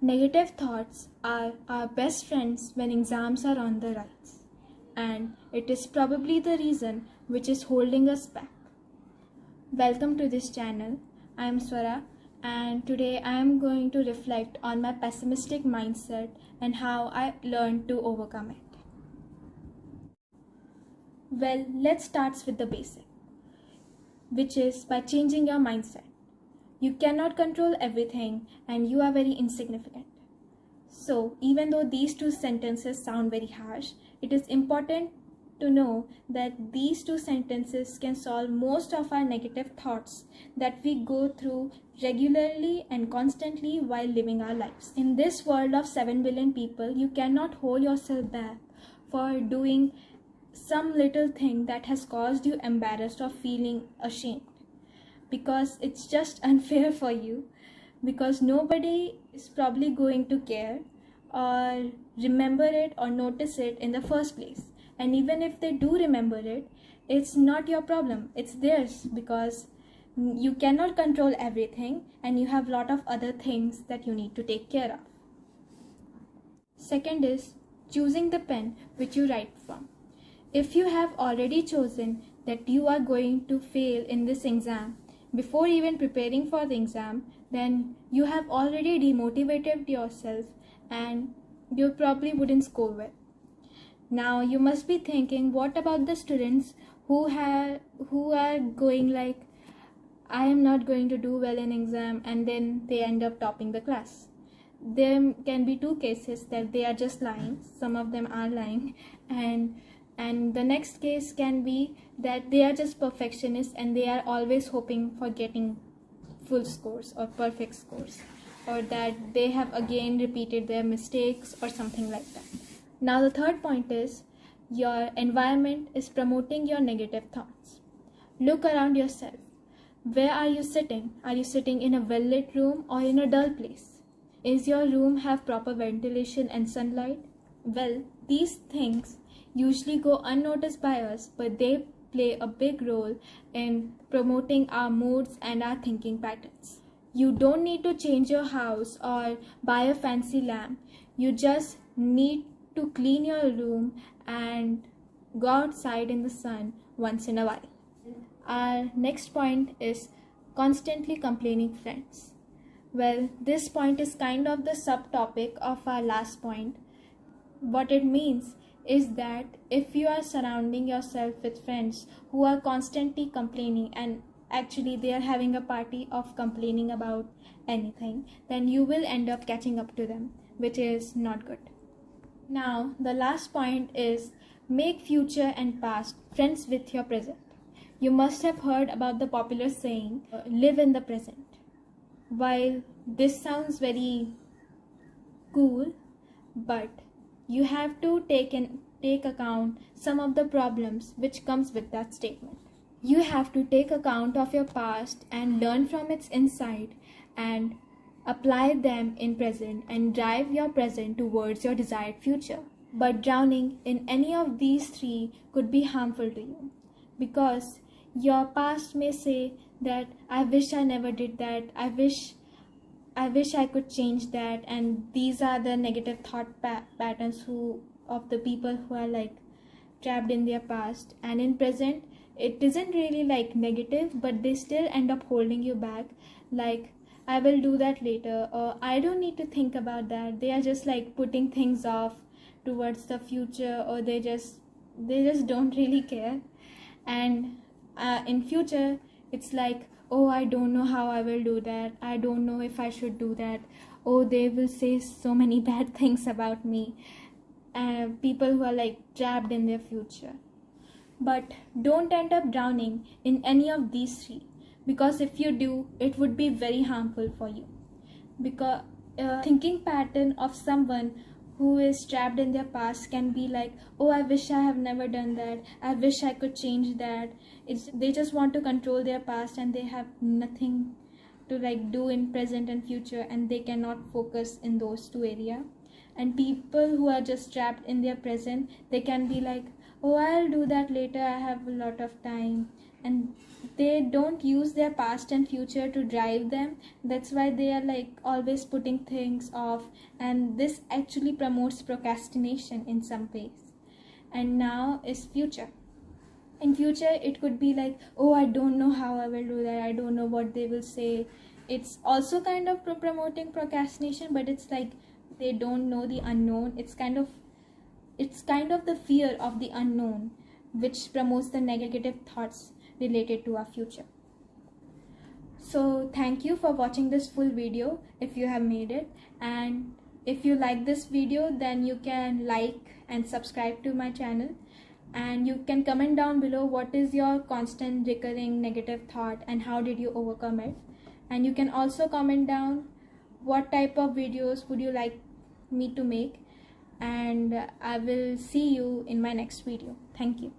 Negative thoughts are our best friends when exams are on the rise, and it is probably the reason which is holding us back. Welcome to this channel. I am Swara, and today I am going to reflect on my pessimistic mindset and how I learned to overcome it. Well, let's start with the basic, which is by changing your mindset. You cannot control everything and you are very insignificant. So, even though these two sentences sound very harsh, it is important to know that these two sentences can solve most of our negative thoughts that we go through regularly and constantly while living our lives. In this world of 7 billion people, you cannot hold yourself back for doing some little thing that has caused you embarrassed or feeling ashamed, because it's just unfair for you, because nobody is probably going to care or remember it or notice it in the first place. And even if they do remember it, it's not your problem, it's theirs, because you cannot control everything and you have a lot of other things that you need to take care of. Second is choosing the pen which you write from. If you have already chosen that you are going to fail in this exam before even preparing for the exam, then you have already demotivated yourself and you probably wouldn't score well. Now you must be thinking, what about the students who are going like, I am not going to do well in exam, and then they end up topping the class? There can be two cases, that they are just lying. Some of them are lying, and the next case can be that they are just perfectionists and they are always hoping for getting full scores or perfect scores, or that they have again repeated their mistakes or something like that. Now the third point is, your environment is promoting your negative thoughts. Look around yourself. Where are you sitting? Are you sitting in a well-lit room or in a dull place? Is your room have proper ventilation and sunlight? Well, these things usually go unnoticed by us, but they play a big role in promoting our moods and our thinking patterns. You don't need to change your house or buy a fancy lamp. You just need to clean your room and go outside in the sun once in a while. Our next point is constantly complaining friends. Well, this point is kind of the subtopic of our last point. What it means is that if you are surrounding yourself with friends who are constantly complaining, and actually they are having a party of complaining about anything, then you will end up catching up to them, which is not good. Now the last point is, make future and past friends with your present. You must have heard about the popular saying, live in the present. While this sounds very cool, but you have to take account some of the problems which comes with that statement. You have to take account of your past and learn from its insight and apply them in present and drive your present towards your desired future. But drowning in any of these three could be harmful to you, because your past may say that I wish I never did that, I wish I could change that, and these are the negative thought patterns of the people who are like trapped in their past. And in present, it isn't really like negative, but they still end up holding you back, like I will do that later, or I don't need to think about that. They are just like putting things off towards the future, or they just don't really care. And in future, it's like, oh, I don't know how I will do that, I don't know if I should do that, oh, they will say so many bad things about me. People who are like trapped in their future. But don't end up drowning in any of these three, because if you do, it would be very harmful for you. Because thinking pattern of someone who is trapped in their past can be like, oh, I wish I have never done that, I wish I could change that. They just want to control their past and they have nothing to like do in present and future, and they cannot focus in those two areas. And people who are just trapped in their present, they can be like, oh, I'll do that later, I have a lot of time, and they don't use their past and future to drive them. That's why they are like always putting things off, and this actually promotes procrastination in some ways. And now is future. In future it could be like, oh, I don't know how I will do that, I don't know what they will say. It's also kind of promoting procrastination, but it's like they don't know the unknown. It's kind of the fear of the unknown which promotes the negative thoughts related to our future. So thank you for watching this full video if you have made it, and if you like this video then you can like and subscribe to my channel, and you can comment down below what is your constant recurring negative thought and how did you overcome it. And you can also comment down what type of videos would you like me to make, and I will see you in my next video. Thank you.